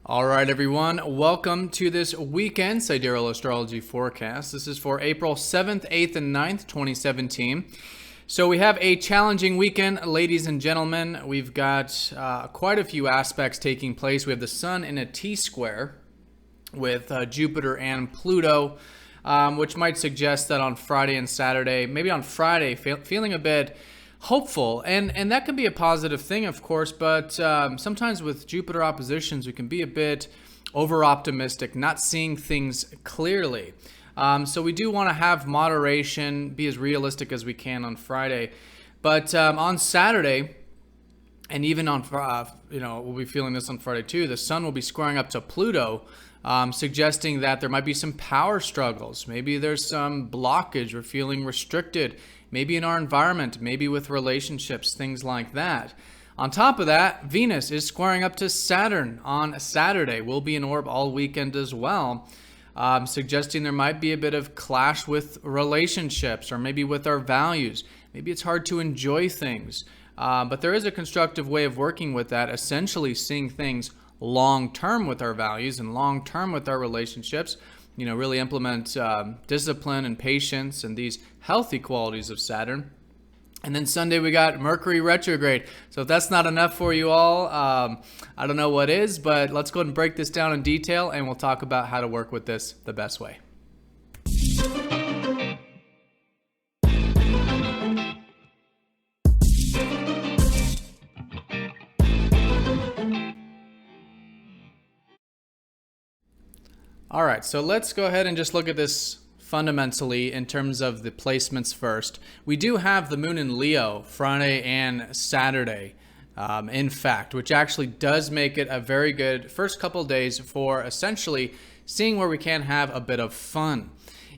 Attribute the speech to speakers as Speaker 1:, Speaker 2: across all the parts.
Speaker 1: All right, everyone. Welcome to this weekend Sidereal Astrology forecast. This is for April 7th, 8th, and 9th, 2017. So we have a challenging weekend, ladies and gentlemen. We've got quite a few aspects taking place. We have the Sun in a T-square with Jupiter and Pluto, which might suggest that on Friday and Saturday, maybe on Friday, feeling a bit hopeful, and that can be a positive thing, of course, but sometimes with Jupiter oppositions we can be a bit over optimistic, not seeing things clearly. So we do want to have moderation, be as realistic as we can on Friday, but on Saturday, and even on we'll be feeling this on Friday too, the Sun will be squaring up to Pluto, suggesting that there might be some power struggles. Maybe there's some blockage. We're feeling restricted, maybe in our environment, maybe with relationships, things like that. On top of that, Venus is squaring up to Saturn on Saturday. We'll be in orb all weekend as well, suggesting there might be a bit of clash with relationships or maybe with our values. Maybe it's hard to enjoy things, but there is a constructive way of working with that, essentially seeing things long-term with our values and long-term with our relationships, really implement discipline and patience and these healthy qualities of Saturn. And then Sunday we got Mercury Retrograde. So if that's not enough for you all, I don't know what is, but let's go ahead and break this down in detail and we'll talk about how to work with this the best way. All right, so let's go ahead and just look at this fundamentally in terms of the placements first. We do have the moon in Leo Friday and Saturday, in fact, which actually does make it a very good first couple days for essentially seeing where we can have a bit of fun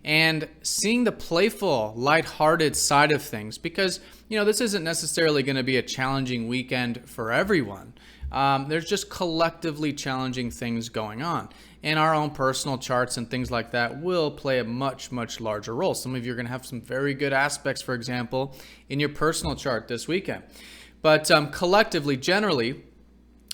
Speaker 1: and seeing the playful, lighthearted side of things, because this isn't necessarily going to be a challenging weekend for everyone. There's just collectively challenging things going on, and our own personal charts and things like that will play a much larger role. Some of you are going to have some very good aspects, for example, in your personal chart this weekend, but collectively, generally,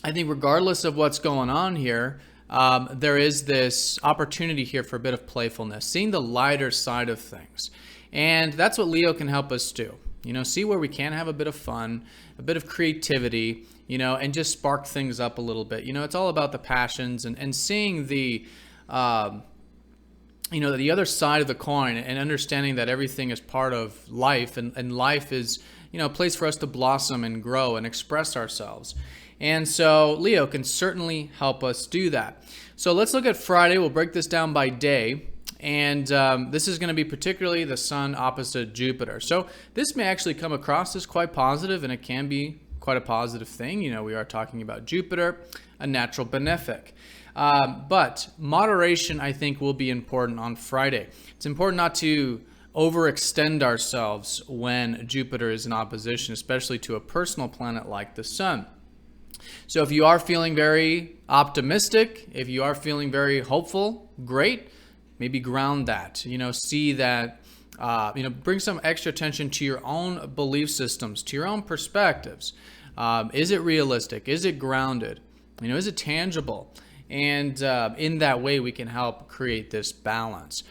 Speaker 1: I think regardless of what's going on here, there is this opportunity here for a bit of playfulness, seeing the lighter side of things, and that's what Leo can help us do. See where we can have a bit of fun, a bit of creativity, and just spark things up a little bit. It's all about the passions and seeing the, the other side of the coin and understanding that everything is part of life, and life is, a place for us to blossom and grow and express ourselves. And so Leo can certainly help us do that. So let's look at Friday. We'll break this down by day. And this is going to be particularly the Sun opposite Jupiter. So this may actually come across as quite positive, and it can be quite a positive thing. We are talking about Jupiter, a natural benefic. But moderation, I think, will be important on Friday. It's important not to overextend ourselves when Jupiter is in opposition, especially to a personal planet like the Sun. So if you are feeling very optimistic, if you are feeling very hopeful, great. Maybe ground that, see that, bring some extra attention to your own belief systems, to your own perspectives. Is it realistic? Is it grounded? Is it tangible? And in that way, we can help create this balance.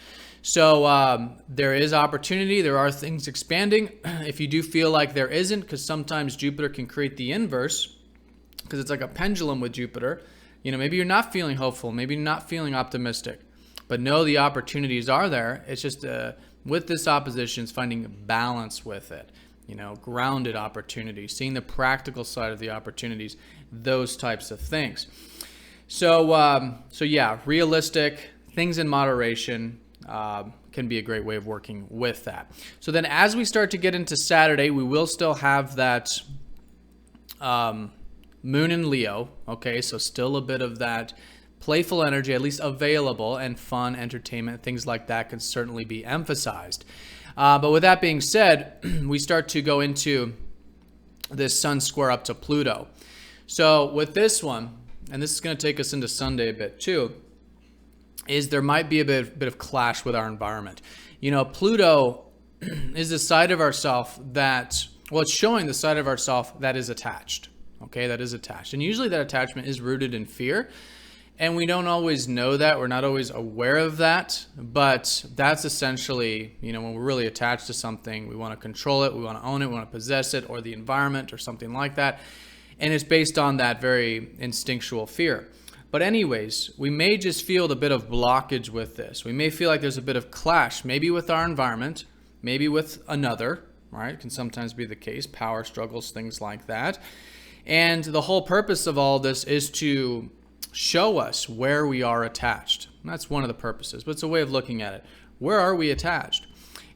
Speaker 1: So there is opportunity. There are things expanding. If you do feel like there isn't, because sometimes Jupiter can create the inverse, because it's like a pendulum with Jupiter. Maybe you're not feeling hopeful. Maybe you're not feeling optimistic. But no, the opportunities are there. It's just with this opposition, it's finding balance with it. Grounded opportunities, seeing the practical side of the opportunities, those types of things. So yeah, realistic things in moderation can be a great way of working with that. So then, as we start to get into Saturday, we will still have that moon in Leo. Okay, so still a bit of that playful energy, at least available, and fun, entertainment, things like that can certainly be emphasized. But with that being said, we start to go into this Sun square up to Pluto. So with this one, and this is going to take us into Sunday a bit too, is there might be a bit of clash with our environment. Pluto is the side of ourself that, well, it's showing the side of ourself that is attached. Okay, that is attached. And usually that attachment is rooted in fear. And we don't always know that. We're not always aware of that. But that's essentially, when we're really attached to something, we want to control it, we want to own it, we want to possess it, or the environment or something like that. And it's based on that very instinctual fear. But anyways, we may just feel a bit of blockage with this. We may feel like there's a bit of clash, maybe with our environment, maybe with another, right? It can sometimes be the case, power struggles, things like that. And the whole purpose of all this is to show us where we are attached. And that's one of the purposes, but it's a way of looking at it. Where are we attached?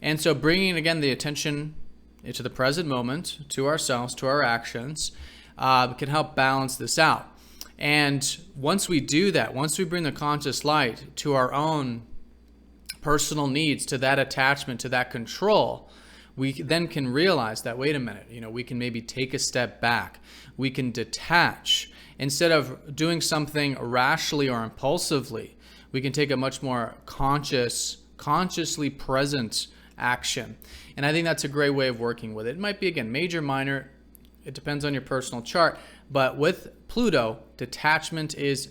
Speaker 1: And so bringing, again, the attention into the present moment, to ourselves, to our actions, can help balance this out. And once we do that, once we bring the conscious light to our own personal needs, to that attachment, to that control, we then can realize that, wait a minute, we can maybe take a step back. We can detach. Instead of doing something rashly or impulsively, we can take a much more consciously present action. And I think that's a great way of working with it. It might be, again, major, minor. It depends on your personal chart. But with Pluto, detachment is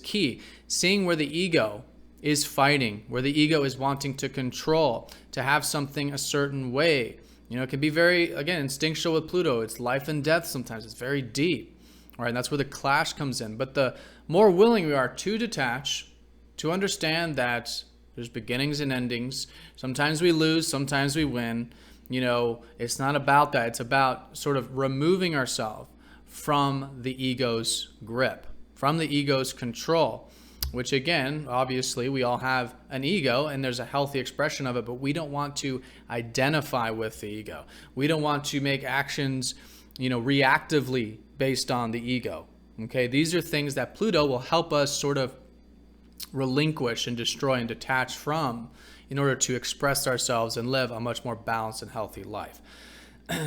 Speaker 1: key. Seeing where the ego is fighting, where the ego is wanting to control, to have something a certain way. It can be very, again, instinctual with Pluto. It's life and death sometimes. It's very deep. All right, and that's where the clash comes in. But the more willing we are to detach, to understand that there's beginnings and endings. Sometimes we lose, sometimes we win. It's not about that. It's about sort of removing ourselves from the ego's grip, from the ego's control, which, again, obviously we all have an ego and there's a healthy expression of it, but we don't want to identify with the ego. We don't want to make actions, reactively based on the ego. Okay, these are things that Pluto will help us sort of relinquish and destroy and detach from in order to express ourselves and live a much more balanced and healthy life.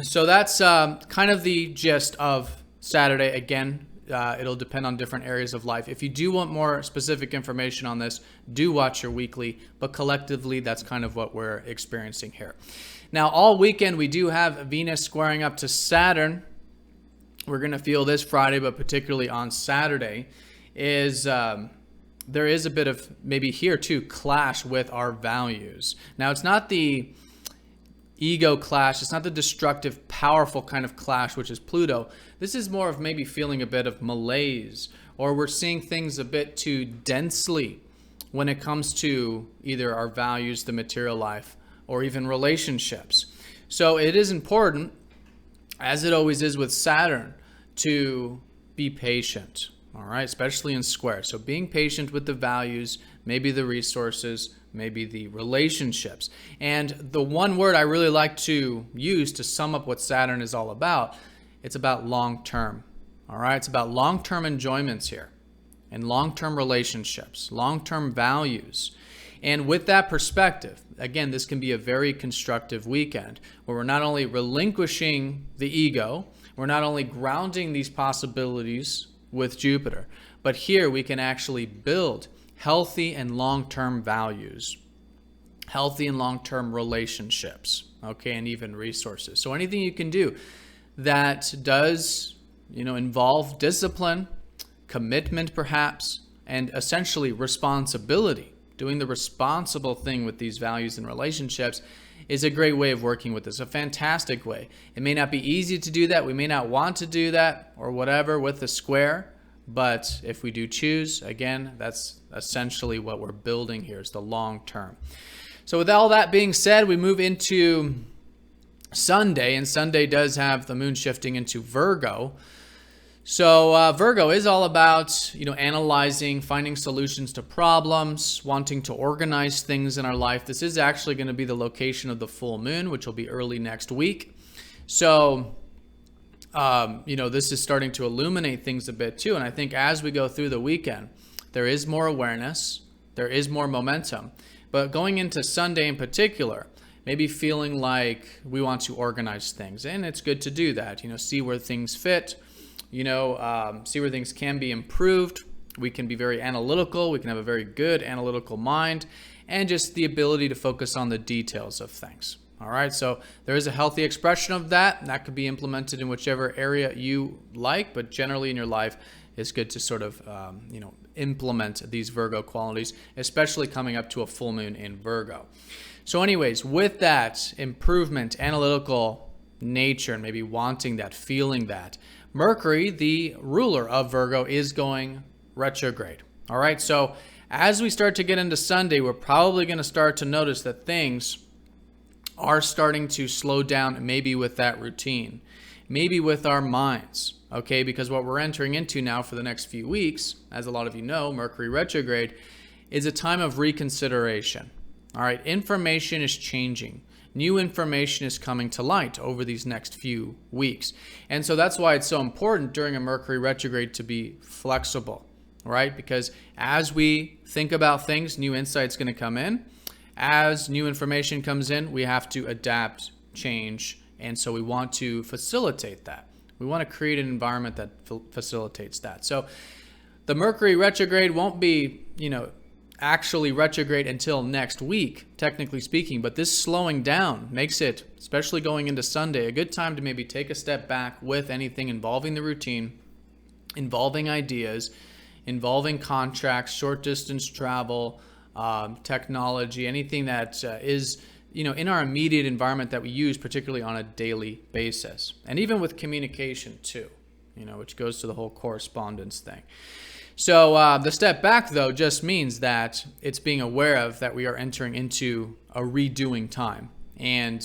Speaker 1: So that's kind of the gist of Saturday. Again, it'll depend on different areas of life. If you do want more specific information on this, do watch your weekly, but collectively, that's kind of what we're experiencing here. Now, all weekend, we do have Venus squaring up to Saturn. We're going to feel this Friday, but particularly on Saturday, there is a bit of, maybe here too, clash with our values. Now, it's not the ego clash. It's not the destructive, powerful kind of clash, which is Pluto. This is more of maybe feeling a bit of malaise, or we're seeing things a bit too densely when it comes to either our values, the material life, or even relationships. So it is important, as it always is with Saturn, to be patient, all right, especially in square. So being patient with the values, maybe the resources, maybe the relationships. And the one word I really like to use to sum up what Saturn is all about, it's about long-term, all right? It's about long-term enjoyments here and long-term relationships, long-term values. And with that perspective, again, this can be a very constructive weekend where we're not only relinquishing the ego, we're not only grounding these possibilities with Jupiter, but here we can actually build healthy and long-term values, healthy and long-term relationships, okay, and even resources. So anything you can do that does, involve discipline, commitment perhaps, and essentially responsibility, doing the responsible thing with these values and relationships, is a great way of working with this, a fantastic way. It may not be easy to do that. We may not want to do that or whatever with the square, but if we do choose, again, that's essentially what we're building here, is the long term. So with all that being said, we move into Sunday, and Sunday does have the moon shifting into Virgo. So Virgo is all about, analyzing, finding solutions to problems, wanting to organize things in our life. This is actually going to be the location of the full moon, which will be early next week. So, this is starting to illuminate things a bit too. And I think as we go through the weekend, there is more awareness, there is more momentum. But going into Sunday in particular, maybe feeling like we want to organize things. And it's good to do that, see where things fit. See where things can be improved. We can be very analytical. We can have a very good analytical mind, and just the ability to focus on the details of things. All right, so there is a healthy expression of that. That could be implemented in whichever area you like, but generally in your life, it's good to sort of, implement these Virgo qualities, especially coming up to a full moon in Virgo. So anyways, with that improvement, analytical nature, and maybe wanting that, feeling that, Mercury, the ruler of Virgo, is going retrograde. All right, so as we start to get into Sunday, we're probably going to start to notice that things are starting to slow down, maybe with that routine, maybe with our minds, okay? Because what we're entering into now for the next few weeks, as a lot of you know, Mercury retrograde, is a time of reconsideration. All right, information is changing. New information is coming to light over these next few weeks. And so that's why it's so important during a Mercury retrograde to be flexible, right? Because as we think about things, new insight's going to come in. As new information comes in, we have to adapt, change, and so we want to facilitate that. We want to create an environment that facilitates that. So the Mercury retrograde won't be, actually retrograde until next week, technically speaking, but this slowing down makes it, especially going into Sunday, a good time to maybe take a step back with anything involving the routine, involving ideas, involving contracts, short distance travel, technology, anything that is, in our immediate environment that we use, particularly on a daily basis. And even with communication too, which goes to the whole correspondence thing. So the step back, though, just means that it's being aware of that we are entering into a redoing time. And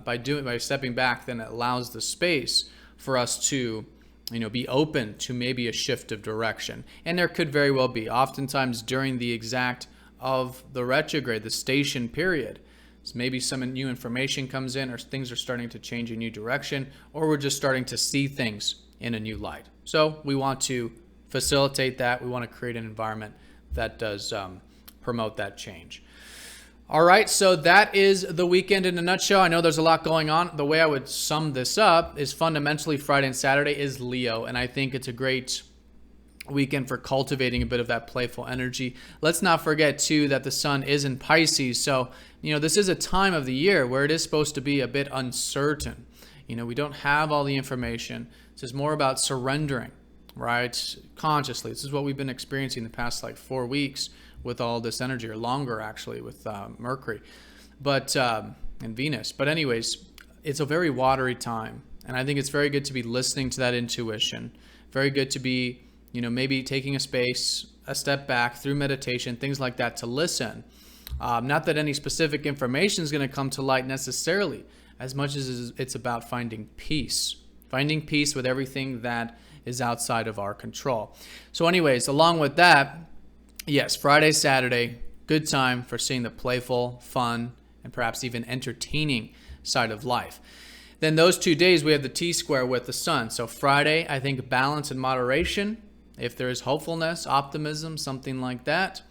Speaker 1: by stepping back, then it allows the space for us to be open to maybe a shift of direction. And there could very well be. Oftentimes during the exact of the retrograde, the station period, so maybe some new information comes in, or things are starting to change a new direction, or we're just starting to see things in a new light. So we want to facilitate that. We want to create an environment that does promote that change. All right, so that is the weekend in a nutshell. I know there's a lot going on. The way I would sum this up is fundamentally Friday and Saturday is Leo, and I think it's a great weekend for cultivating a bit of that playful energy. Let's not forget too that the sun is in Pisces, so this is a time of the year where it is supposed to be a bit uncertain. We don't have all the information. This is more about surrendering, right? Consciously. This is what we've been experiencing the past 4 weeks with all this energy, or longer actually, with Mercury, and Venus. But anyways, it's a very watery time, and I think it's very good to be listening to that intuition. Very good to be maybe taking a step back through meditation, things like that, to listen. Not that any specific information is going to come to light necessarily, as much as it's about finding peace with everything that is outside of our control. So anyways, along with that, yes, Friday, Saturday, good time for seeing the playful, fun, and perhaps even entertaining side of life. Then those 2 days, we have the T-square with the sun. So Friday, I think balance and moderation, if there is hopefulness, optimism, something like that.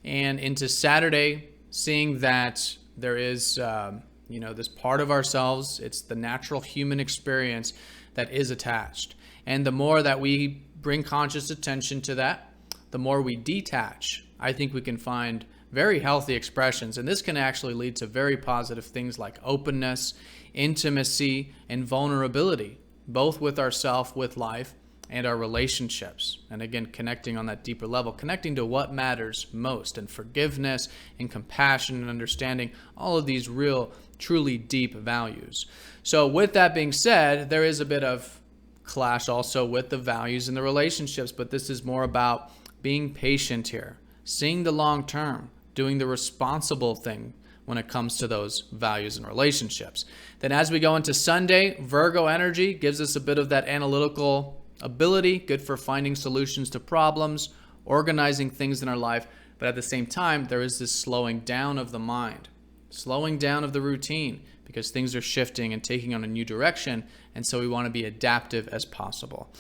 Speaker 1: And into Saturday, seeing that there is, this part of ourselves, it's the natural human experience that is attached. And the more that we bring conscious attention to that, the more we detach, I think we can find very healthy expressions. And this can actually lead to very positive things like openness, intimacy, and vulnerability, both with ourselves, with life, and our relationships. And again, connecting on that deeper level, connecting to what matters most, and forgiveness and compassion and understanding, all of these real, truly deep values. So with that being said, there is a bit of clash also with the values and the relationships, but this is more about being patient here, seeing the long term, doing the responsible thing when it comes to those values and relationships. Then as we go into Sunday, Virgo energy gives us a bit of that analytical ability, good for finding solutions to problems, organizing things in our life, but at the same time, there is this slowing down of the mind, slowing down of the routine, because things are shifting and taking on a new direction, and so we want to be adaptive as possible.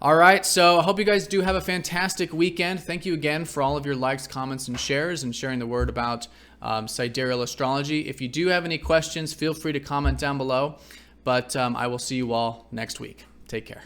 Speaker 1: All right, so I hope you guys do have a fantastic weekend. Thank you again for all of your likes, comments, and shares, and sharing the word about Sidereal Astrology. If you do have any questions, feel free to comment down below, but I will see you all next week. Take care.